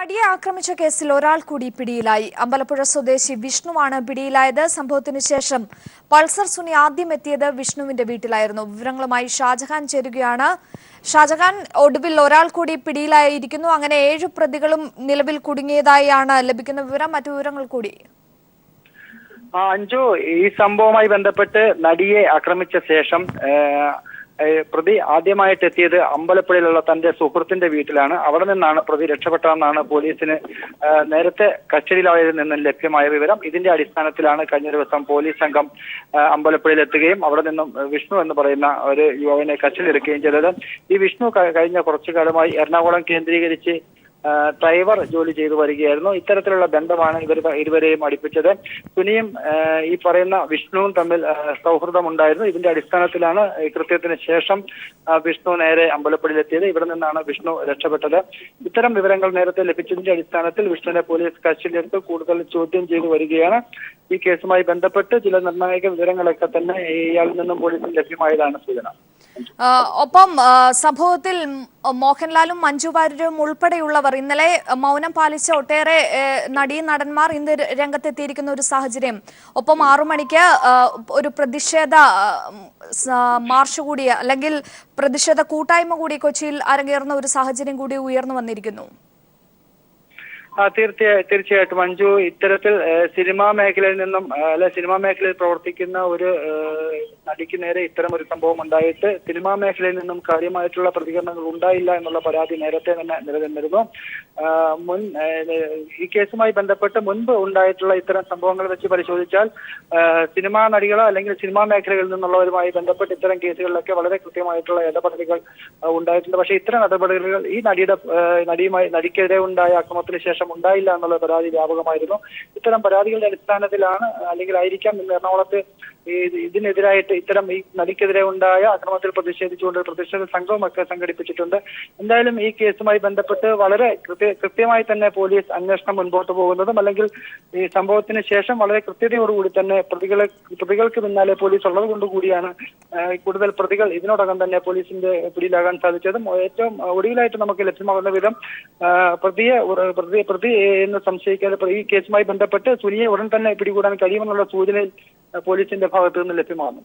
നടിയെ ആക്രമിച്ച കേസിൽ ഒരാൾ കൂടി പിടിയിലായി. അമ്പലപ്പുഴ സ്വദേശി വിഷ്ണുവാണ് പിടിയിലായത്. സംഭവത്തിനു ശേഷം പൾസർ സുനി ആദ്യം എത്തിയത് വിഷ്ണുവിന്റെ വീട്ടിലായിരുന്നു. വിവരങ്ങളുമായി ഷാജഹാൻ ചേരുകയാണ്. ഷാജഹാൻ, ഒടുവിൽ ഒരാൾ കൂടി പിടിയിലായിരിക്കുന്നു. അങ്ങനെ 7 പ്രതികളും നിലവിൽ കുടുങ്ങിയതായാണ് ലഭിക്കുന്ന വിവരം. മറ്റു വിവരങ്ങൾ കൂടി. അഞ്ജു, ഈ സംഭവവുമായി ബന്ധപ്പെട്ട് നടിയെ ആക്രമിച്ച ശേഷം പ്രതി ആദ്യമായിട്ട് എത്തിയത് അമ്പലപ്പുഴയിലുള്ള തന്റെ സുഹൃത്തിന്റെ വീട്ടിലാണ്. അവിടെ നിന്നാണ് പ്രതി രക്ഷപ്പെട്ടതെന്നാണ് പോലീസിന് നേരത്തെ കസ്റ്റഡിയിലായതിൽ നിന്നും ലഭ്യമായ വിവരം. ഇതിന്റെ അടിസ്ഥാനത്തിലാണ് കഴിഞ്ഞ ദിവസം പോലീസ് സംഘം അമ്പലപ്പുഴയിൽ എത്തുകയും അവിടെ നിന്നും വിഷ്ണു എന്ന് പറയുന്ന ഒരു യുവാവിനെ കസ്റ്റഡിയിലെടുക്കുകയും ചെയ്തത്. ഈ വിഷ്ണു കഴിഞ്ഞ കുറച്ചു കാലമായി എറണാകുളം കേന്ദ്രീകരിച്ച് ഡ്രൈവർ ജോലി ചെയ്തു വരികയായിരുന്നു. ഇത്തരത്തിലുള്ള ബന്ധമാണ് ഇരുവരെയും അടുപ്പിച്ചത്. സുനിയും ഈ പറയുന്ന വിഷ്ണുവും തമ്മിൽ സൗഹൃദമുണ്ടായിരുന്നു. ഇതിന്റെ അടിസ്ഥാനത്തിലാണ് കൃത്യത്തിന് ശേഷം വിഷ്ണു നേരെ അമ്പലപ്പുഴയിലെത്തിയത്. ഇവിടെ നിന്നാണ് വിഷ്ണു രക്ഷപ്പെട്ടത്. ഇത്തരം വിവരങ്ങൾ നേരത്തെ ലഭിച്ചതിന്റെ അടിസ്ഥാനത്തിൽ വിഷ്ണുവിനെ പോലീസ് കസ്റ്റഡിയിലെടുത്ത് കൂടുതൽ ചോദ്യം ചെയ്തു വരികയാണ്. ഈ കേസുമായി ബന്ധപ്പെട്ട് ചില നിർണായക വിവരങ്ങളൊക്കെ തന്നെ ഇയാളിൽ നിന്നും പോലീസിന് ലഭ്യമായതാണ് സൂചന. ഒപ്പം സംഭവത്തിൽ മോഹൻലാലും മഞ്ജു വാര്യരും ഉൾപ്പെടെയുള്ളവർ ഇന്നലെ മൗനം പാലിച്ച ഒട്ടേറെ നടീനടന്മാർ ഇന്ന് രംഗത്തെത്തിയിരിക്കുന്ന ഒരു സാഹചര്യം. ഒപ്പം 6 മണിക്ക് ഒരു പ്രതിഷേധ മാർച്ച് കൂടി അല്ലെങ്കിൽ പ്രതിഷേധ കൂട്ടായ്മ കൂടി കൊച്ചിയിൽ അരങ്ങേറുന്ന ഒരു സാഹചര്യം കൂടി ഉയർന്നു വന്നിരിക്കുന്നു. തീർച്ചയായിട്ടും മഞ്ജു, ഇത്തരത്തിൽ സിനിമാ മേഖലയിൽ നിന്നും സിനിമാ മേഖലയിൽ പ്രവർത്തിക്കുന്ന ഒരു നടിക്ക് നേരെ ഇത്തരം ഒരു സംഭവം ഉണ്ടായിട്ട് സിനിമാ മേഖലയിൽ നിന്നും കാര്യമായിട്ടുള്ള പ്രതികരണങ്ങൾ ഉണ്ടായില്ല എന്നുള്ള പരാതി നേരത്തെ തന്നെ നിലനിന്നിരുന്നു. ഈ കേസുമായി ബന്ധപ്പെട്ട് മുൻപ് ഉണ്ടായിട്ടുള്ള ഇത്തരം സംഭവങ്ങൾ വെച്ച് പരിശോധിച്ചാൽ സിനിമാ നടികളോ അല്ലെങ്കിൽ സിനിമാ മേഖലകളിൽ നിന്നുള്ളവരുമായി ബന്ധപ്പെട്ട് ഇത്തരം കേസുകളിലൊക്കെ വളരെ കൃത്യമായിട്ടുള്ള ഇടപെടലുകൾ ഉണ്ടായിട്ടുണ്ട്. പക്ഷേ ഇത്തരം ഇടപെടലുകൾ ഈ നടിക്കെതിരെ ഉണ്ടായ ആക്രമണത്തിന് ശേഷം ഉണ്ടായില്ല എന്നുള്ള പരാതി വ്യാപകമായിരുന്നു. ഇത്തരം പരാതികളുടെ അടിസ്ഥാനത്തിലാണ് അല്ലെങ്കിൽ ആയിരിക്കാം ഇന്ന് എറണാകുളത്ത് ഇതിനെതിരായിട്ട് ഇത്തരം ഈ നടിക്കെതിരെ ഉണ്ടായ ആക്രമണത്തിൽ പ്രതിഷേധിച്ചുകൊണ്ട് പ്രതിഷേധ സംഘവുമൊക്കെ സംഘടിപ്പിച്ചിട്ടുണ്ട്. എന്തായാലും ഈ കേസുമായി ബന്ധപ്പെട്ട് വളരെ കൃത്യമായി തന്നെ പോലീസ് അന്വേഷണം മുൻപോട്ട് പോകുന്നതും അല്ലെങ്കിൽ ഈ സംഭവത്തിന് ശേഷം വളരെ കൃത്യതയോടുകൂടി തന്നെ പ്രതികൾക്ക് പിന്നാലെ പോലീസ് ഉള്ളത് കൊണ്ടുകൂടിയാണ് കൂടുതൽ പ്രതികൾ ഇതിനോടകം തന്നെ പോലീസിന്റെ പിടിയിലാകാൻ സാധിച്ചതും. ഏറ്റവും ഒടുവിലായിട്ട് നമുക്ക് ലഭ്യമാകുന്ന വിധം പ്രതി എന്ന് സംശയിക്കാതെ ഈ കേസുമായി ബന്ധപ്പെട്ട് സുനിയെ ഉടൻ തന്നെ പിടികൂടാൻ കഴിയുമെന്നുള്ള സൂചനയിൽ പോലീസിന്റെ ഭാഗത്തു നിന്ന് ലഭ്യമാകുന്നു.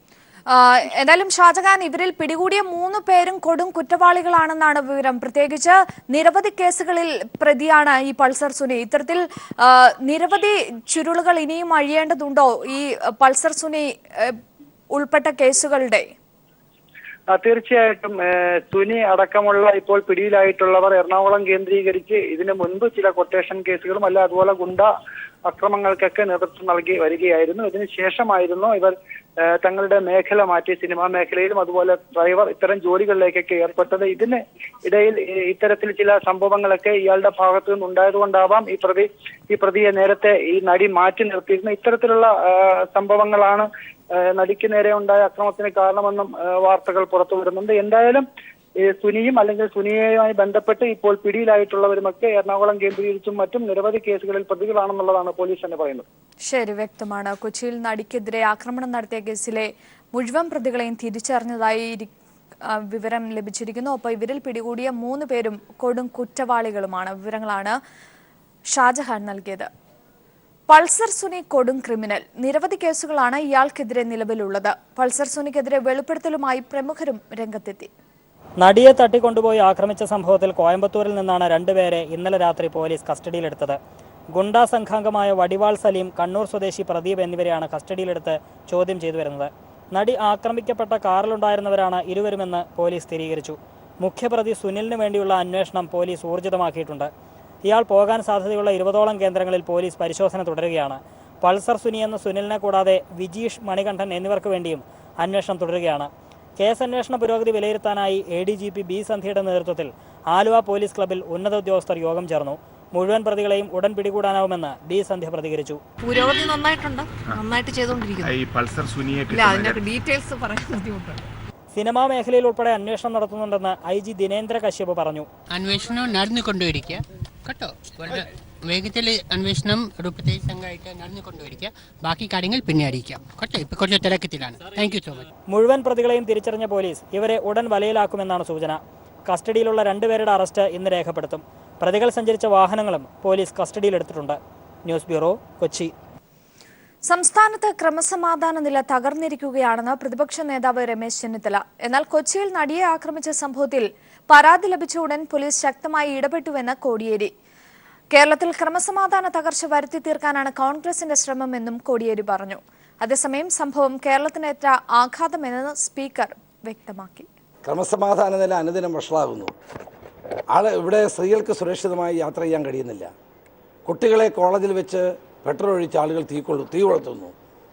എന്തായാലും ഷാജഹാൻ, ഇവരിൽ പിടികൂടിയ 3 പേരും കൊടും കുറ്റവാളികളാണെന്നാണ് വിവരം. പ്രത്യേകിച്ച് നിരവധി കേസുകളിൽ പ്രതിയാണ് ഈ പൾസർ സുനി. ഇത്തരത്തിൽ നിരവധി ചുരുളുകൾ ഇനിയും അഴിയേണ്ടതുണ്ടോ ഈ പൾസർ സുനി ഉൾപ്പെട്ട കേസുകളുടെ? തീർച്ചയായിട്ടും സുനി അടക്കമുള്ള ഇപ്പോൾ പിടിയിലായിട്ടുള്ളവർ എറണാകുളം കേന്ദ്രീകരിച്ച് ഇതിനു മുൻപ് ചില കൊട്ടേഷൻ കേസുകളും അല്ല അതുപോലെ ഗുണ്ട അക്രമങ്ങൾക്കൊക്കെ നേതൃത്വം നൽകി വരികയായിരുന്നു. ഇതിനുശേഷമായിരുന്നു ഇവർ തങ്ങളുടെ മേഖല മാറ്റി സിനിമാ മേഖലയിലും അതുപോലെ ഡ്രൈവർ ഇത്തരം ജോലികളിലേക്കൊക്കെ ഏർപ്പെട്ടത്. ഇതിന് ഇടയിൽ ഇത്തരത്തിൽ ചില സംഭവങ്ങളൊക്കെ ഇയാളുടെ ഭാഗത്തു നിന്നുണ്ടായതുകൊണ്ടാവാം ഈ പ്രതിയെ നേരത്തെ ഈ നടി മാറ്റി നിർത്തിയിരുന്നു. ഇത്തരത്തിലുള്ള സംഭവങ്ങളാണ് നടിക്ക് നേരെ ഉണ്ടായ അക്രമത്തിന് കാരണമെന്നും വാർത്തകൾ പുറത്തു വരുന്നുണ്ട്. എന്തായാലും സുനിയും അല്ലെങ്കിൽ സുനിയുമായി ബന്ധപ്പെട്ട് ഇപ്പോൾ പിടിയിലായിട്ടുള്ളവരുമൊക്കെ എറണാകുളം കേന്ദ്രീകരിച്ചും മറ്റും നിരവധി കേസുകളിൽ പ്രതികളാണെന്നുള്ളതാണ് പോലീസ് തന്നെ പറയുന്നത്. ശരി, വ്യക്തമാണ്. കൊച്ചിയിൽ നടിക്കെതിരെ ആക്രമണം നടത്തിയ കേസിലെ മുഴുവൻ പ്രതികളെയും തിരിച്ചറിഞ്ഞതായി വിവരം ലഭിച്ചിരിക്കുന്നു. ഒപ്പം ഇവരിൽ പിടികൂടിയ 3 പേരും കൊടും കുറ്റവാളികളുമാണ്. വിവരങ്ങളാണ് ഷാജഹാൻ നൽകിയത്. പൾസർ സുനി കൊടും ക്രിമിനൽ. നിരവധി കേസുകളാണ് ഇയാൾക്കെതിരെ നിലവിലുള്ളത്. പൾസർ സുനിക്കെതിരെ വെളിപ്പെടുത്തലുമായി പ്രമുഖരും രംഗത്തെത്തി. നടിയെ തട്ടിക്കൊണ്ടുപോയി ആക്രമിച്ച സംഭവത്തിൽ കോയമ്പത്തൂരിൽ നിന്നാണ് 2 പേരെ ഇന്നലെ രാത്രി പോലീസ് കസ്റ്റഡിയിലെടുത്തത്. ഗുണ്ടാ സംഘാംഗമായ വടിവാൾ സലീം, കണ്ണൂർ സ്വദേശി പ്രദീപ് എന്നിവരെയാണ് കസ്റ്റഡിയിലെടുത്ത് ചോദ്യം ചെയ്തു വരുന്നത്. നടി ആക്രമിക്കപ്പെട്ട കാറിലുണ്ടായിരുന്നവരാണ് ഇരുവരുമെന്ന് പോലീസ് സ്ഥിരീകരിച്ചു. മുഖ്യപ്രതി സുനിലിന് വേണ്ടിയുള്ള അന്വേഷണം പോലീസ് ഊർജിതമാക്കിയിട്ടുണ്ട്. ഇയാൾ പോകാൻ സാധ്യതയുള്ള 20ഓളം കേന്ദ്രങ്ങളിൽ പോലീസ് പരിശോധന തുടരുകയാണ്. പൾസർ സുനി എന്ന സുനിലിനെ കൂടാതെ വിജീഷ്, മണികണ്ഠൻ എന്നിവർക്ക് വേണ്ടിയും അന്വേഷണം തുടരുകയാണ്. കേസ് അന്വേഷണ പുരോഗതി വിലയിരുത്താനായി ADGP ബി സന്ധ്യയുടെ നേതൃത്വത്തിൽ ആലുവ പോലീസ് ക്ലബ്ബിൽ ഉന്നത ഉദ്യോഗസ്ഥർ യോഗം ചേർന്നു. മുഴുവൻ പ്രതികളെയും ഉടൻ പിടികൂടാനാവുമെന്ന് ബി സന്ധ്യ പ്രതികരിച്ചു. പുരോഗതി നന്നായിട്ട് ചെയ്തുകൊണ്ടിരിക്കുന്നു. ഡീറ്റെയിൽസ് പറയാൻ ബുദ്ധിമുട്ടുണ്ട്. സിനിമാ മേഖലയിൽ ഉൾപ്പെടെ അന്വേഷണം നടത്തുന്നുണ്ടെന്ന് IG ദിനേന്ദ്ര കശ്യപ് പറഞ്ഞു. അന്വേഷണം നടന്നുകൊണ്ടിരിക്കുക കേട്ടോ. വേഗത്തിൽ അന്വേഷണം ഒരു പ്രത്യേക സംഘമായിട്ട് നടന്നുകൊണ്ടിരിക്കുക. ബാക്കി കാര്യങ്ങൾ പിന്നെ അറിയിക്കാം കേട്ടോ. ഇപ്പൊ കുറച്ച് തിരക്കത്തിലാണ്. Thank you so much. മുഴുവൻ പ്രതികളെയും തിരിച്ചറിഞ്ഞ പോലീസ് ഇവരെ ഉടൻ വലയിലാക്കുമെന്നാണ് സൂചന. കസ്റ്റഡിയിലുള്ള 2 പേരുടെ അറസ്റ്റ് ഇന്ന് രേഖപ്പെടുത്തും. പ്രതികൾ സഞ്ചരിച്ച വാഹനങ്ങളും പോലീസ് കസ്റ്റഡിയിലെടുത്തിട്ടുണ്ട്. News bureau, Kochi. സംസ്ഥാനത്ത് ക്രമസമാധാന നില തകർന്നിരിക്കുകയാണെന്ന് പ്രതിപക്ഷ നേതാവ് രമേശ് ചെന്നിത്തല. എന്നാൽ കൊച്ചിയിൽ നടിയെ ആക്രമിച്ച സംഭവത്തിൽ പരാതി ലഭിച്ച ഉടൻ പോലീസ് ശക്തമായി ഇടപെട്ടുവെന്ന് കോടിയേരി. കേരളത്തിൽ ക്രമസമാധാന തകർച്ച വരുത്തി തീർക്കാനാണ് കോൺഗ്രസിന്റെ ശ്രമമെന്നും കോടിയേരി പറഞ്ഞു. അതേസമയം സംഭവം കേരളത്തിനേറ്റ ആഘാതമെന്ന് സ്പീക്കർ വ്യക്തമാക്കി. ക്രമസമാധാന നില അനുദിനം വഷളാകുന്നു. ഇവിടെ സ്ത്രീകൾക്ക് സുരക്ഷിതമായി യാത്ര ചെയ്യാൻ കഴിയുന്നില്ല. കുട്ടികളെ കോളേജിൽ വെച്ച് പെട്രോൾ ഒഴിച്ച് ആളുകൾ തീ കൊളുത്തുന്നു.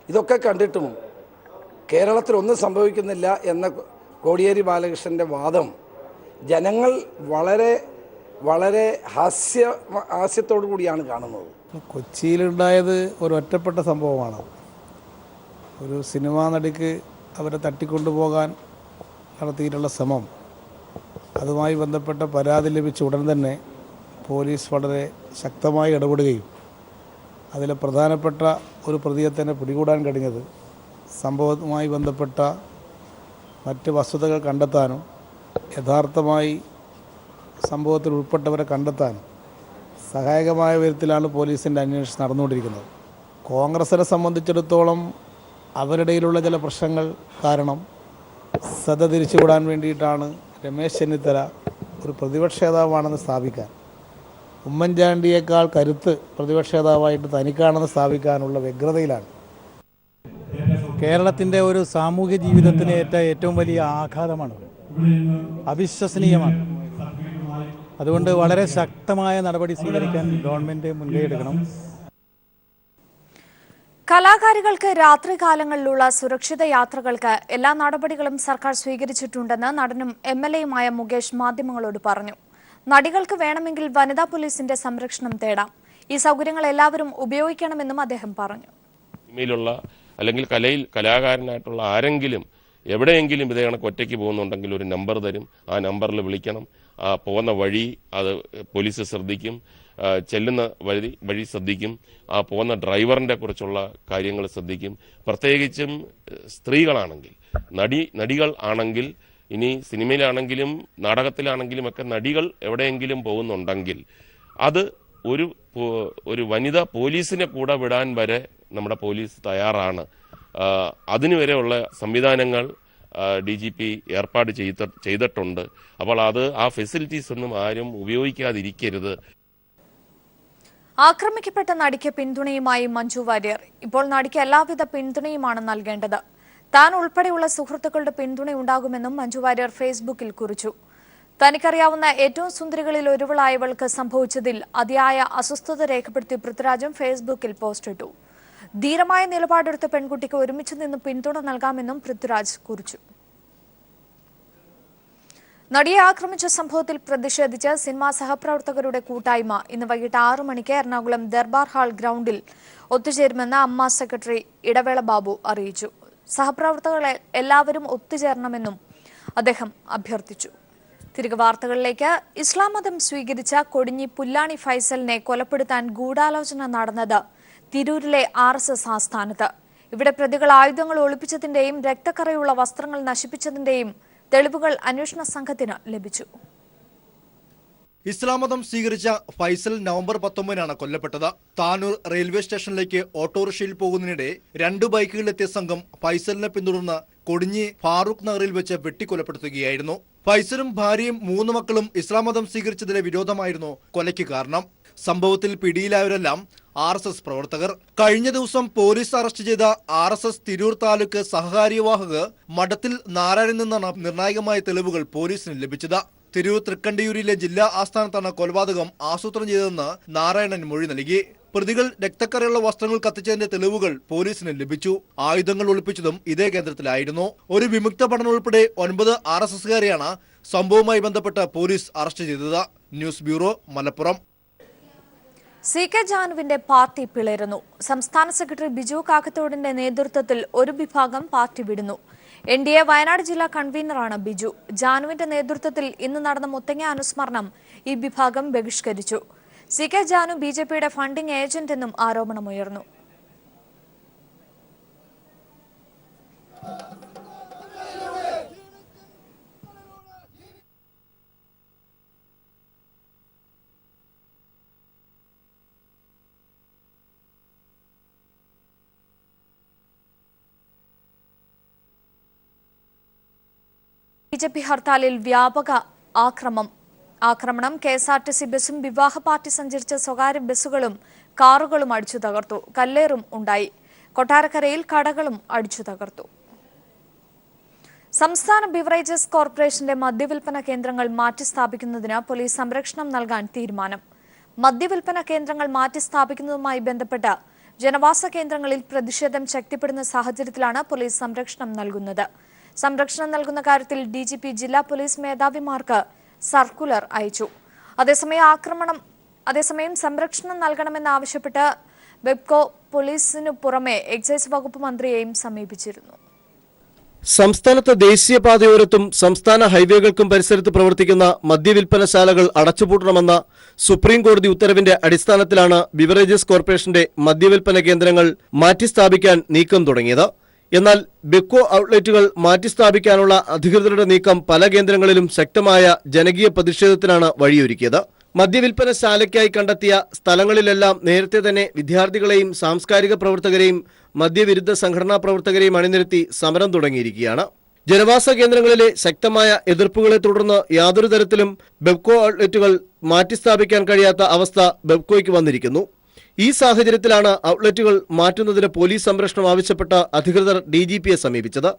ഇതൊക്കെ കണ്ടിട്ടും കേരളത്തിൽ ഒന്നും സംഭവിക്കുന്നില്ല എന്ന കോടിയേരി ബാലകൃഷ്ണൻ്റെ വാദം ജനങ്ങൾ വളരെ വളരെ ഹാസ്യത്തോടു കൂടിയാണ് കാണുന്നത്. കൊച്ചിയിലുണ്ടായത് ഒരു ഒറ്റപ്പെട്ട സംഭവമാണ്. ഒരു സിനിമാ നടിക്ക് അവരെ തട്ടിക്കൊണ്ടുപോകാൻ നടത്തിയിട്ടുള്ള ശ്രമം, അതുമായി ബന്ധപ്പെട്ട പരാതി ലഭിച്ച ഉടൻ തന്നെ പോലീസ് വളരെ ശക്തമായി ഇടപെടുകയും അതിലെ പ്രധാനപ്പെട്ട ഒരു പ്രതിയെ തന്നെ പിടികൂടാൻ കഴിഞ്ഞത് സംഭവവുമായി ബന്ധപ്പെട്ട മറ്റ് വസ്തുതകൾ കണ്ടെത്താനും യഥാർത്ഥമായി സംഭവത്തിൽ ഉൾപ്പെട്ടവരെ കണ്ടെത്താനും സഹായകമായ വിധത്തിലാണ് പോലീസിൻ്റെ അന്വേഷണം നടന്നുകൊണ്ടിരിക്കുന്നത്. കോൺഗ്രസിനെ സംബന്ധിച്ചിടത്തോളം അവരുടെയിലുള്ള ചില പ്രശ്നങ്ങൾ കാരണം ശ്രദ്ധ തിരിച്ചുവിടാൻ വേണ്ടിയിട്ടാണ് രമേശ് ചെന്നിത്തല ഒരു പ്രതിപക്ഷ നേതാവാണെന്ന് സ്ഥാപിക്കാൻ, ഉമ്മൻചാണ്ടിയേക്കാൾ കരുത്ത് പ്രതിപക്ഷ നേതാവായിട്ട് തനിക്കാണെന്ന് സ്ഥാപിക്കാനുള്ള വ്യഗ്രതയിലാണ്. കേരളത്തിൻ്റെ ഒരു സാമൂഹ്യ ജീവിതത്തിന് ഏറ്റവും വലിയ ആഘാതമാണ്, അവിശ്വസനീയമാണ്. അതുകൊണ്ട് വളരെ ശക്തമായ നടപടി സ്വീകരിക്കാൻ ഗവൺമെൻറ് മുൻകൈയെടുക്കണം. കലാകാരികൾക്ക് രാത്രികാലങ്ങളിലുള്ള സുരക്ഷിത യാത്രകൾക്ക് എല്ലാ നടപടികളും സർക്കാർ സ്വീകരിച്ചിട്ടുണ്ടെന്ന് നടനും MLAയുമായ മുകേഷ് മാധ്യമങ്ങളോട് പറഞ്ഞു. നടികൾക്ക് വേണമെങ്കിൽ വനിതാ പോലീസിന്റെ സംരക്ഷണം തേടാം. ഈ സൗകര്യങ്ങൾ എല്ലാവരും ഉപയോഗിക്കണമെന്നും അദ്ദേഹം പറഞ്ഞു. അല്ലെങ്കിൽ കലാകാരനായിട്ടുള്ള ആരെങ്കിലും എവിടെയെങ്കിലും ഇതേ കണക്ക് ഒറ്റയ്ക്ക് പോകുന്നുണ്ടെങ്കിൽ ഒരു നമ്പർ തരും. ആ നമ്പറിൽ വിളിക്കണം. ആ പോകുന്ന വഴി അത് പോലീസ് ശ്രദ്ധിക്കും, ചെല്ലുന്ന വഴി ശ്രദ്ധിക്കും, ആ പോകുന്ന ഡ്രൈവറിൻ്റെ കുറിച്ചുള്ള കാര്യങ്ങൾ ശ്രദ്ധിക്കും. പ്രത്യേകിച്ചും സ്ത്രീകളാണെങ്കിൽ, നടികൾ ആണെങ്കിൽ, ഇനി സിനിമയിലാണെങ്കിലും നാടകത്തിലാണെങ്കിലും ഒക്കെ നടികൾ എവിടെയെങ്കിലും പോകുന്നുണ്ടെങ്കിൽ അത് ഒരു വനിതാ പോലീസിനെ കൂടെ വിടാൻ വരെ നമ്മുടെ പോലീസ് തയ്യാറാണ്. അതിനുവരെയുള്ള സംവിധാനങ്ങൾ DGP ഏർപ്പാട് ചെയ്തിട്ടുണ്ട്. അപ്പോൾ ആ ഫെസിലിറ്റീസ് ഒന്നും ആരും ഉപയോഗിക്കാതിരിക്കരുത്. ആക്രമിക്കപ്പെട്ട നടിക്ക് പിന്തുണയുമായി മഞ്ജു വാര്യർ. ഇപ്പോൾ നടിക്ക് എല്ലാവിധ പിന്തുണയുമാണ് നൽകേണ്ടത്. താൻ ഉൾപ്പെടെയുള്ള സുഹൃത്തുക്കളുടെ പിന്തുണയുണ്ടാകുമെന്നും മഞ്ജു വാര്യർ ഫേസ്ബുക്കിൽ കുറിച്ചു. തനിക്കറിയാവുന്ന ഏറ്റവും സുന്ദരികളിൽ ഒരുവളായവൾക്ക് സംഭവിച്ചതിൽ അതിയായ അസ്വസ്ഥത രേഖപ്പെടുത്തി പൃഥ്വിരാജും ഫേസ്ബുക്കിൽ പോസ്റ്റിട്ടു. ധീരമായ നിലപാടെടുത്ത പെൺകുട്ടിക്ക് ഒരുമിച്ച് നിന്ന് പിന്തുണ നൽകാമെന്നും പൃഥ്വിരാജ് കുറിച്ചു. നടിയെ ആക്രമിച്ച സംഭവത്തിൽ പ്രതിഷേധിച്ച് സിനിമാ സഹപ്രവർത്തകരുടെ കൂട്ടായ്മ ഇന്ന് വൈകിട്ട് 6 മണിക്ക് എറണാകുളം ദർബാർ ഹാൾ ഗ്രൗണ്ടിൽ ഒത്തുചേരുമെന്ന് അമ്മ സെക്രട്ടറി ഇടവേള ബാബു അറിയിച്ചു. സഹപ്രവർത്തകരെ എല്ലാവരും ഒത്തുചേരണമെന്നും അദ്ദേഹം അഭ്യർത്ഥിച്ചു. തിരികെ വാർത്തകളിലേക്ക്. ഇസ്ലാം മതം സ്വീകരിച്ച കൊടിഞ്ഞി പുല്ലാണി ഫൈസലിനെ കൊലപ്പെടുത്താൻ ഗൂഢാലോചന നടന്നത് തിരൂരിലെ RSS ആസ്ഥാനത്ത്. ഇവിടെ പ്രതികൾ ആയുധങ്ങൾ ഒളിപ്പിച്ചതിന്റെയും രക്തക്കറയുള്ള വസ്ത്രങ്ങൾ നശിപ്പിച്ചതിന്റെയും തെളിവുകൾ അന്വേഷണ സംഘത്തിന് ലഭിച്ചു. ഇസ്ലാം മതം സ്വീകരിച്ച ഫൈസൽ നവംബർ 19-നാണ് കൊല്ലപ്പെട്ടത്. താനൂർ റെയിൽവേ സ്റ്റേഷനിലേക്ക് ഓട്ടോറിക്ഷയിൽ പോകുന്നതിനിടെ 2 ബൈക്കുകളിലെത്തിയ സംഘം ഫൈസലിനെ പിന്തുടർന്ന് കൊടിഞ്ഞി ഫാറൂഖ് നഗറിൽ വെച്ച് വെട്ടിക്കൊലപ്പെടുത്തുകയായിരുന്നു. ഫൈസലും ഭാര്യയും 3 മക്കളും ഇസ്ലാം മതം സ്വീകരിച്ചതിലെ വിരോധമായിരുന്നു കൊലയ്ക്ക് കാരണം. സംഭവത്തിൽ പിടിയിലായവരെല്ലാം RSS പ്രവർത്തകർ. കഴിഞ്ഞ ദിവസം പോലീസ് അറസ്റ്റ് ചെയ്ത RSS തിരൂർ താലൂക്ക് സഹകാര്യവാഹക് മഠത്തിൽ നാരായണൻ നിന്നാണ് നിർണായകമായ തെളിവുകൾ പോലീസിന് ലഭിച്ചത്. തിരൂർ തൃക്കണ്ടിയൂരിലെ ജില്ലാ ആസ്ഥാനത്താണ് കൊലപാതകം ആസൂത്രണം ചെയ്തതെന്ന് നാരായണൻ മൊഴി നൽകി. പ്രതികൾ രക്തക്കറയുള്ള വസ്ത്രങ്ങൾ കത്തിച്ചതിന്റെ തെളിവുകൾ പോലീസിന് ലഭിച്ചു. ആയുധങ്ങൾ ഒളിപ്പിച്ചതും ഇതേ കേന്ദ്രത്തിലായിരുന്നു. ഒരു വിമുക്ത പഠനം ഉൾപ്പെടെ 9 RSSകാരെയാണ് സംഭവവുമായി ബന്ധപ്പെട്ട് പോലീസ് അറസ്റ്റ് ചെയ്തത്. News bureau, Malappuram. CK ജാനുവിന്റെ പാർട്ടി പിളരുന്നു. സംസ്ഥാന സെക്രട്ടറി ബിജു കാക്കത്തോടിന്റെ നേതൃത്വത്തിൽ ഒരു വിഭാഗം പാർട്ടി വിടുന്നു. NDA വയനാട് ജില്ലാ കൺവീനറാണ് ബിജു. ജാനുവിന്റെ നേതൃത്വത്തിൽ ഇന്ന് നടന്ന മുത്തങ്ങ അനുസ്മരണം ഈ വിഭാഗം ബഹിഷ്കരിച്ചു. CK ജാനു BJPയുടെ ഫണ്ടിംഗ് ഏജന്റ് എന്നും ആരോപണമുയർന്നു. BJP ഹർത്താലിൽ വ്യാപക ആക്രമണം KSRTC ബസും വിവാഹ പാർട്ടി സഞ്ചരിച്ച സ്വകാര്യ ബസുകളും കാറുകളും അടിച്ചു തകർത്തു. കല്ലേറും ഉണ്ടായി. കൊട്ടാരക്കരയിൽ കടകളും അടിച്ചു തകർത്തു. സംസ്ഥാന ബിവറേജസ് കോർപ്പറേഷന്റെ മദ്യവിൽപ്പന കേന്ദ്രങ്ങൾ മാറ്റിസ്ഥാപിക്കുന്നതിന് പോലീസ് സംരക്ഷണം നൽകാൻ തീരുമാനം. മദ്യവിൽപ്പന കേന്ദ്രങ്ങൾ മാറ്റിസ്ഥാപിക്കുന്നതുമായി ബന്ധപ്പെട്ട് ജനവാസ കേന്ദ്രങ്ങളിൽ പ്രതിഷേധം ശക്തിപ്പെടുന്ന സാഹചര്യത്തിലാണ് പോലീസ് സംരക്ഷണം നൽകുന്നത്. സംരക്ഷണം നൽകുന്ന കാര്യത്തിൽ DGP ജില്ലാ പോലീസ് മേധാവിമാർക്ക് സർക്കുലർ അയച്ചു. അതേസമയം സംരക്ഷണം നൽകണമെന്നാവശ്യപ്പെട്ട് ബെബ്കോ പോലീസിനു പുറമെ എക്സൈസ് വകുപ്പ് മന്ത്രിയെയും സമീപിച്ചിരുന്നു. സംസ്ഥാനത്ത് ദേശീയപാതയോരത്തും സംസ്ഥാന ഹൈവേകൾക്കും പരിസരത്ത് പ്രവർത്തിക്കുന്ന മദ്യവിൽപ്പനശാലകൾ അടച്ചുപൂട്ടണമെന്ന സുപ്രീം കോടതി ഉത്തരവിന്റെ അടിസ്ഥാനത്തിലാണ് ബിവറേജസ് കോർപ്പറേഷന്റെ മദ്യവിൽപ്പന കേന്ദ്രങ്ങൾ മാറ്റിസ്ഥാപിക്കാൻ നീക്കം തുടങ്ങിയത്. എന്നാൽ ബെബ്കോ ഔട്ട്ലെറ്റുകൾ മാറ്റിസ്ഥാപിക്കാനുള്ള അധികൃതരുടെ നീക്കം പല കേന്ദ്രങ്ങളിലും ശക്തമായ ജനകീയ പ്രതിഷേധത്തിനാണ് വഴിയൊരുക്കിയത്. മദ്യവിൽപ്പനശാലയ്ക്കായി കണ്ടെത്തിയ സ്ഥലങ്ങളിലെല്ലാം നേരത്തെ തന്നെ വിദ്യാർത്ഥികളെയും സാംസ്കാരിക പ്രവർത്തകരെയും മദ്യവിരുദ്ധ സംഘടനാ പ്രവർത്തകരെയും അണിനിരത്തി സമരം തുടങ്ങിയിരിക്കുകയാണ്. ജനവാസ കേന്ദ്രങ്ങളിലെ ശക്തമായ എതിർപ്പുകളെ തുടർന്ന് യാതൊരു തരത്തിലും ബെബ്കോ ഔട്ട്ലെറ്റുകൾ മാറ്റിസ്ഥാപിക്കാൻ കഴിയാത്ത അവസ്ഥ ബെബ്കോയ്ക്ക് വന്നിരിക്കുന്നു. ഈ സാഹചര്യത്തിലാണ് ഔട്ട്ലെറ്റുകൾ മാറ്റുന്നതിന് പോലീസ് സംരക്ഷണം ആവശ്യപ്പെട്ട അധികൃതർ DGPയെ സമീപിച്ചത്.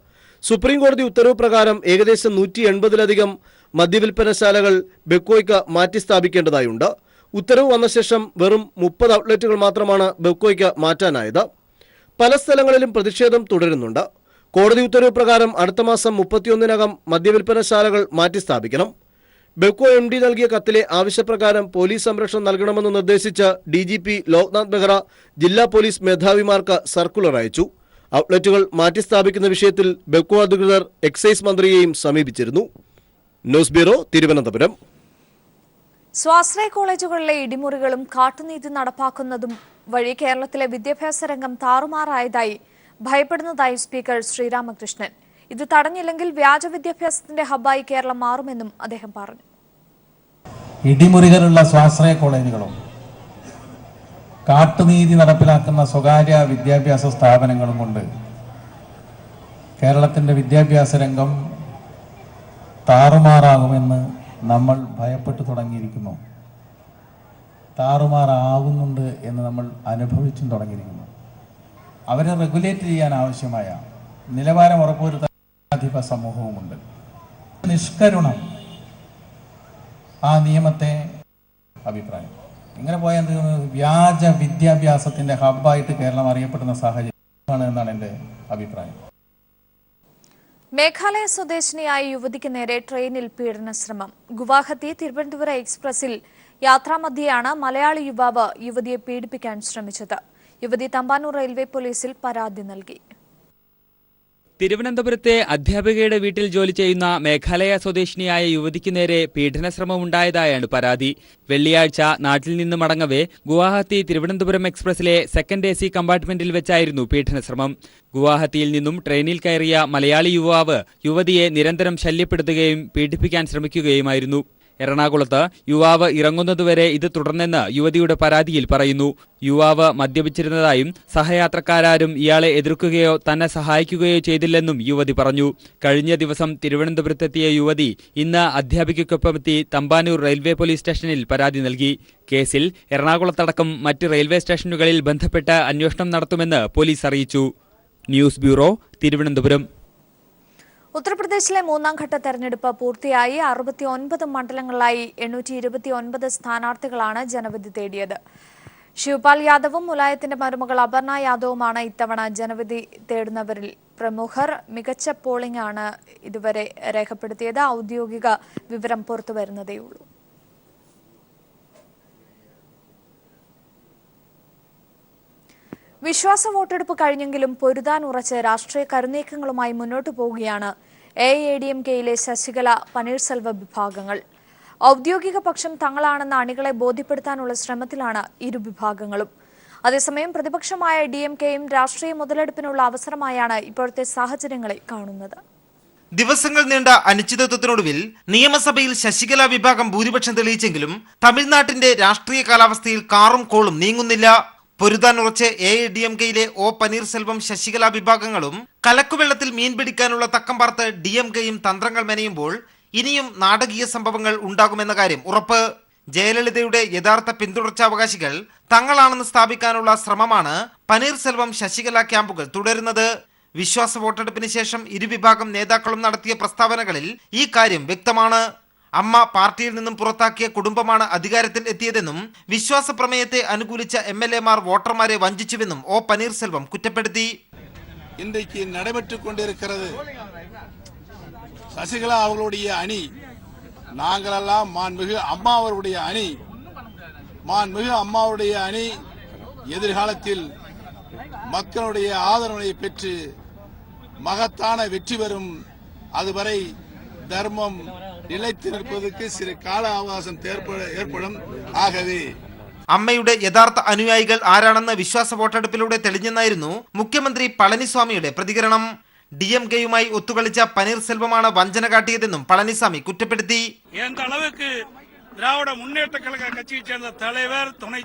സുപ്രീം കോടതി ഉത്തരവ് പ്രകാരം ഏകദേശം 180-ലധികം മദ്യവിൽപ്പനശാലകൾ ബെബ്കോയ്ക്ക് മാറ്റിസ്ഥാപിക്കേണ്ടതായുണ്ട്. ഉത്തരവ് വന്ന ശേഷം വെറും 30 ഔട്ട്ലെറ്റുകൾ മാത്രമാണ് ബെബ്കോയ്ക്ക് മാറ്റാനായത്. പല സ്ഥലങ്ങളിലും പ്രതിഷേധം തുടരുന്നുണ്ട്. കോടതി ഉത്തരവ് പ്രകാരം അടുത്ത മാസം 31-നകം മദ്യവിൽപ്പനശാലകൾ മാറ്റിസ്ഥാപിക്കണം. ബെബ്കോ MD നൽകിയ കത്തിലെ ആവശ്യപ്രകാരം പോലീസ് സംരക്ഷണം നൽകണമെന്ന് നിർദ്ദേശിച്ച് DGP ലോക്നാഥ് ബെഹ്റ ജില്ലാ പോലീസ് മേധാവിമാർക്ക് സർക്കുലർ അയച്ചു. ഔട്ട്ലെറ്റുകൾ മാറ്റിസ്ഥാപിക്കുന്ന വിഷയത്തിൽ ബെബ്കോ അധികൃതർ എക്സൈസ് മന്ത്രിയെയും സമീപിച്ചിരുന്നു. News bureau, Thiruvananthapuram. സ്വാശ്രയ കോളേജുകളിലെ ഇടിമുറികളും കാട്ടുനീതി നടപ്പാക്കുന്നതും വഴി കേരളത്തിലെ വിദ്യാഭ്യാസ രംഗം താറുമാറായതായി ഭയപ്പെടുന്നതായി സ്പീക്കർ ശ്രീരാമകൃഷ്ണൻ. ഇത് തടഞ്ഞില്ലെങ്കിൽ വ്യാജ വിദ്യാഭ്യാസത്തിന്റെ ഹബ്ബായി കേരളം മാറുമെന്നും അദ്ദേഹം പറഞ്ഞു. ഇടിമുറികളുള്ള സ്വാശ്രയ കോളേജുകളും കാട്ടുനീതി നടപ്പിലാക്കുന്ന സ്വകാര്യ വിദ്യാഭ്യാസ സ്ഥാപനങ്ങളും കൊണ്ട് കേരളത്തിന്റെ വിദ്യാഭ്യാസ രംഗം താറുമാറാകുമെന്ന് നമ്മൾ ഭയപ്പെട്ടു തുടങ്ങിയിരിക്കുന്നു. താറുമാറാകുന്നുണ്ട് എന്ന് നമ്മൾ അനുഭവിച്ചും തുടങ്ങിയിരിക്കുന്നു. അവരെ റെഗുലേറ്റ് ചെയ്യാൻ ആവശ്യമായ നിലവാരം ഉറപ്പുവരുത്താൻ അധിക സമൂഹവുമുണ്ട്. നിഷ്കരുണം ആ നിയമത്തെ അഭിപ്രായം. ഇങ്ങനെ പോയാൽ വ്യാജ വിദ്യാഭ്യാസത്തിന്റെ ഹബ്ബായിട്ട് കേരളം അറിയപ്പെടുന്ന സാഹചര്യമാണ് എന്നാണ് എൻ്റെ അഭിപ്രായം. മേഘാലയ സ്വദേശിനിയായ യുവതിക്ക് നേരെ ട്രെയിനിൽ പീഡന ശ്രമം. ഗുവാഹത്തി തിരുവനന്തപുരം എക്സ്പ്രസിൽ യാത്രാമധ്യേയാണ് മലയാളി യുവാവ് യുവതിയെ പീഡിപ്പിക്കാൻ ശ്രമിച്ചത്. യുവതി തമ്പാനൂർ റെയിൽവേ പോലീസിൽ പരാതി നൽകി. തിരുവനന്തപുരത്തെ അധ്യാപികയുടെ വീട്ടിൽ ജോലി ചെയ്യുന്ന മേഘാലയ സ്വദേശിനിയായ യുവതിക്ക് നേരെ പീഡനശ്രമമുണ്ടായതായാണ് പരാതി. വെള്ളിയാഴ്ച നാട്ടിൽ നിന്ന് മടങ്ങവേ ഗുവാഹത്തി തിരുവനന്തപുരം എക്സ്പ്രസിലെ സെക്കൻഡ് AC കമ്പാർട്ട്മെന്റിൽ വെച്ചായിരുന്നു പീഡനശ്രമം. ഗുവാഹത്തിയിൽ നിന്നും ട്രെയിനിൽ കയറിയ മലയാളി യുവാവ് യുവതിയെ നിരന്തരം ശല്യപ്പെടുത്തുകയും പീഡിപ്പിക്കാൻ ശ്രമിക്കുകയുമായിരുന്നു. എറണാകുളത്ത് യുവാവ് ഇറങ്ങുന്നതുവരെ ഇത് തുടർന്നെന്ന് യുവതിയുടെ പരാതിയിൽ പറയുന്നു. യുവാവ് മദ്യപിച്ചിരുന്നതായും സഹയാത്രക്കാരും ഇയാളെ എതിർക്കുകയോ തന്നെ സഹായിക്കുകയോ ചെയ്തില്ലെന്നും യുവതി പറഞ്ഞു. കഴിഞ്ഞ ദിവസം തിരുവനന്തപുരത്തെത്തിയ യുവതി ഇന്ന് അധ്യാപികയ്ക്കൊപ്പമെത്തി തമ്പാനൂർ റെയിൽവേ പോലീസ് സ്റ്റേഷനിൽ പരാതി നൽകി. കേസിൽ എറണാകുളത്തടക്കം മറ്റ് റെയിൽവേ സ്റ്റേഷനുകളിൽ ബന്ധപ്പെട്ട് അന്വേഷണം നടത്തുമെന്ന് പോലീസ് അറിയിച്ചു. News bureau, Thiruvananthapuram. ഉത്തർപ്രദേശിലെ മൂന്നാംഘട്ട തെരഞ്ഞെടുപ്പ് പൂർത്തിയായി. 69 മണ്ഡലങ്ങളിലായി 829 സ്ഥാനാർത്ഥികളാണ് ജനവിധി തേടിയത്. ശിവപാൽ യാദവും മുലായത്തിന്റെ മരുമകൾ അപർണ യാദവുമാണ് ഇത്തവണ ജനവിധി തേടുന്നവരിൽ പ്രമുഖർ. മികച്ച പോളിംഗ് ആണ് ഇതുവരെ രേഖപ്പെടുത്തിയത്. ഔദ്യോഗിക വിവരം പുറത്തുവരുന്നതേയുള്ളൂ. വിശ്വാസ വോട്ടെടുപ്പ് കഴിഞ്ഞെങ്കിലും പൊരുതാൻ ഉറച്ച് രാഷ്ട്രീയ കരുനീക്കങ്ങളുമായി മുന്നോട്ടു പോവുകയാണ് AIADMKയിലെ ശശികല പനീർസെൽവ വിഭാഗങ്ങൾ. ഔദ്യോഗിക പക്ഷം തങ്ങളാണെന്ന അണികളെ ബോധ്യപ്പെടുത്താനുള്ള ശ്രമത്തിലാണ് ഇരു വിഭാഗങ്ങളും. അതേസമയം പ്രതിപക്ഷമായ DMKയും രാഷ്ട്രീയ മുതലെടുപ്പിനുള്ള അവസരമായാണ് ഇപ്പോഴത്തെ സാഹചര്യങ്ങളെ കാണുന്നത്. ദിവസങ്ങൾ നീണ്ട അനിശ്ചിതത്വത്തിനൊടുവിൽ നിയമസഭയിൽ ശശികല വിഭാഗം ഭൂരിപക്ഷം തെളിയിച്ചെങ്കിലും തമിഴ്നാട്ടിന്റെ രാഷ്ട്രീയ കാലാവസ്ഥയിൽ കാറും കോളും നീങ്ങുന്നില്ല. പൊരുതാനുറച്ച് AIDMKയിലെ ഒ പനീർസെൽവം ശശികല വിഭാഗങ്ങളും കലക്കുവെള്ളത്തിൽ മീൻ പിടിക്കാനുള്ള തക്കം പാർത്ത് DMKയും തന്ത്രങ്ങൾ മെനയുമ്പോൾ ഇനിയും നാടകീയ സംഭവങ്ങൾ ഉണ്ടാകുമെന്ന കാര്യം ഉറപ്പ്. ജയലളിതയുടെ യഥാർത്ഥ പിന്തുടർച്ചാവകാശികൾ തങ്ങളാണെന്ന് സ്ഥാപിക്കാനുള്ള ശ്രമമാണ് പനീർസെൽവം ശശികല ക്യാമ്പുകൾ തുടരുന്നത്. വിശ്വാസ വോട്ടെടുപ്പിന് ശേഷം ഇരുവിഭാഗം നേതാക്കളും നടത്തിയ പ്രസ്താവനകളിൽ ഈ കാര്യം വ്യക്തമാണ്. അമ്മ പാർട്ടിയിൽ നിന്നും പുറത്താക്കിയ കുടുംബമാണ് അധികാരത്തിൽ എത്തിയതെന്നും വിശ്വാസ പ്രമേയത്തെ അനുകൂലിച്ച MLAമാർ വോട്ടർമാരെ വഞ്ചിച്ചുവെന്നും ഒ പനീർസെൽവം കുറ്റപ്പെടുത്തി. இன்றைக்கு நடைபெற்றுக் கொண்டிருக்கிறது சசிகலா அவர்களுடைய அணி, நாங்களெல்லாம் மாண்புமிகு அம்மா அவருடைய அணி. மாண்புமிகு அம்மாவுடைய அணி எதிர்காலத்தில் மக்களுடைய ஆதரவை பெற்று மகத்தான வெற்றி பெறும். அதுவரை தர்மம் நிலைத்து நிற்பதற்கு சிறு கால அவகாசம் ஏற்படும். ആകവേ അമ്മയുടെ യഥാർത്ഥ അനുയായികൾ ആരാണെന്ന് വിശ്വാസ വോട്ടെടുപ്പിലൂടെ തെളിഞ്ഞെന്നായിരുന്നു മുഖ്യമന്ത്രി പളനിസ്വാമിയുടെ പ്രതികരണം. DMKയുമായി ഒത്തുകളിച്ച പനീർസെൽവമാണ് വഞ്ചന കാട്ടിയതെന്നും പളനിസ്വാമി കുറ്റപ്പെടുത്തി. எந்த அளவுக்கு திராவிட முன்னேற்ற கழக கட்சியை சேர்ந்த தலைவர் துணை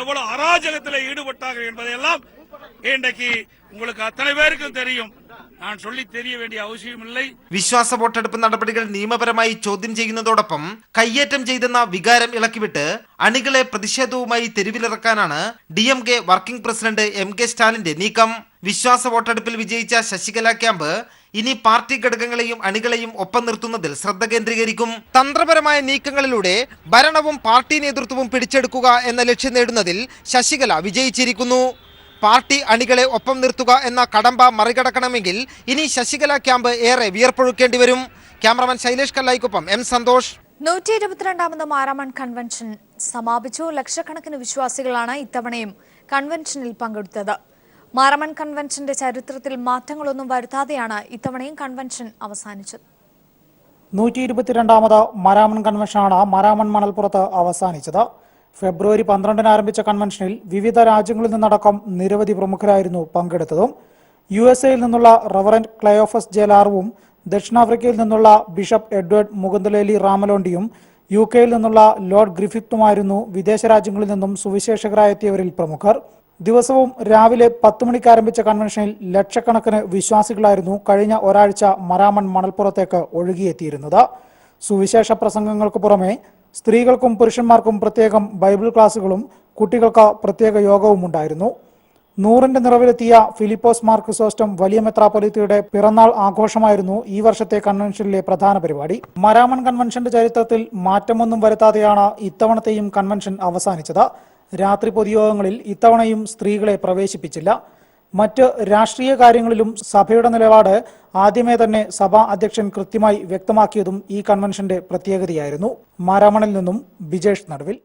எவ்வளவு அராஜகத்தில் ஈடுபட்டார்கள் என்பதையெல்லாம் இன்றைக்கு உங்களுக்கு அத்தனை பேருக்கும் தெரியும். நான் சொல்லி தெரிய வேண்டிய അവശ്യമില്ല. വിശ്വാസ വോട്ടെടുപ്പ് നടപടികൾ നിയമപരമായി ചോദ്യം ചെയ്യുന്നതോടൊപ്പം കയ്യേറ്റം ചെയ്തെന്ന വികാരം ഇളക്കിവിട്ട് അണികളെ പ്രതിഷേധവുമായി തെരുവിലിറക്കാനാണ് DMK വർക്കിംഗ് പ്രസിഡന്റ് MK സ്റ്റാലിന്റെ നീക്കം. വിശ്വാസ വോട്ടെടുപ്പിൽ വിജയിച്ച ശശികല ക്യാമ്പ് ഇനി പാർട്ടി ഘടകങ്ങളെയും അണികളെയും ഒപ്പം നിർത്തുന്നതിൽ ശ്രദ്ധ കേന്ദ്രീകരിക്കും. തന്ത്രപരമായ നീക്കങ്ങളിലൂടെ ഭരണവും പാർട്ടി നേതൃത്വവും പിടിച്ചെടുക്കുക എന്ന ലക്ഷ്യം നേടുന്നതിൽ ശശികല വിജയിച്ചിരിക്കുന്നു. പാർട്ടി അണികളെ ഒപ്പം നിർത്തുക എന്ന കടമ്പ മറികടക്കണമെങ്കിൽ ഇനി ശശികല ക്യാമ്പ് ഏറെ വിയർപ്പൊഴുക്കേണ്ടി വരും. ക്യാമറമാൻ ശൈലേഷ് കല്ലായിക്കൊപ്പം M സന്തോഷ്. 122ാമത് മാരാമൺ കൺവെൻഷൻ സമാപിച്ചു. ലക്ഷക്കണക്കിന് വിശ്വാസികളാണ് ഇത്തവണയും കൺവെൻഷനിൽ പങ്കെടുത്തത്. മാരാമൺ കൺവെൻഷന്റെ ചരിത്രത്തിൽ മാറ്റങ്ങളൊന്നും വരുത്താതെയാണ് ഇത്തവണയും കൺവെൻഷൻ അവസാനിച്ചത്. 122ാമത് മാരാമൺ കൺവെൻഷനാണ് മാരാമൺ മണൽപ്പുറത്ത് അവസാനിച്ചത്. ഫെബ്രുവരി 12 ആരംഭിച്ച കൺവെൻഷനിൽ വിവിധ രാജ്യങ്ങളിൽ നിന്നടക്കം നിരവധി പ്രമുഖരായിരുന്നു പങ്കെടുത്തതും. USA-യിൽ നിന്നുള്ള റവറന്റ് ക്ലയോഫസ് ജേലാറുവും ദക്ഷിണാഫ്രിക്കയിൽ നിന്നുള്ള ബിഷപ്പ് എഡ്വേർഡ് മുകുന്ദലേലി റാമലോണ്ടിയും UK-യിൽ നിന്നുള്ള ലോർഡ് ഗ്രിഫിത്തുമായിരുന്നു വിദേശ രാജ്യങ്ങളിൽ നിന്നും സുവിശേഷകരായെത്തിയവരിൽ പ്രമുഖർ. ദിവസവും രാവിലെ 10 മണിക്ക് ആരംഭിച്ച കൺവെൻഷനിൽ ലക്ഷക്കണക്കിന് വിശ്വാസികളായിരുന്നു കഴിഞ്ഞ ഒരാഴ്ച മാരാമൺ മണൽപ്പുറത്തേക്ക് ഒഴുകിയെത്തിയിരുന്നത്. സുവിശേഷ പ്രസംഗങ്ങൾക്ക് പുറമെ സ്ത്രീകൾക്കും പുരുഷന്മാർക്കും പ്രത്യേകം ബൈബിൾ ക്ലാസുകളും കുട്ടികൾക്ക് പ്രത്യേക യോഗവും ഉണ്ടായിരുന്നു. 100ന്റെ നിറവിലെത്തിയ ഫിലിപ്പോസ് മാർ ക്രിസോസ്റ്റം വലിയ മെത്രാപ്പൊലീത്തയുടെ പിറന്നാൾ ആഘോഷമായിരുന്നു ഈ വർഷത്തെ കൺവെൻഷനിലെ പ്രധാന പരിപാടി. മാരാമൺ കൺവെൻഷന്റെ ചരിത്രത്തിൽ മാറ്റമൊന്നും വരുത്താതെയാണ് ഇത്തവണത്തെയും കൺവെൻഷൻ അവസാനിച്ചത്. രാത്രി പൊതുയോഗങ്ങളിൽ ഇത്തവണയും സ്ത്രീകളെ പ്രവേശിപ്പിച്ചില്ല. മറ്റ് രാഷ്ട്രീയ കാര്യങ്ങളിലും സഭയുടെ നിലപാട് ആദ്യമേ തന്നെ സഭാ അധ്യക്ഷൻ കൃത്യമായി വ്യക്തമാക്കിയതും ഈ കൺവെൻഷന്റെ പ്രത്യേകതയായിരുന്നു. മാരാമണിൽ നിന്നും ബിജേഷ് നടുവിൽ.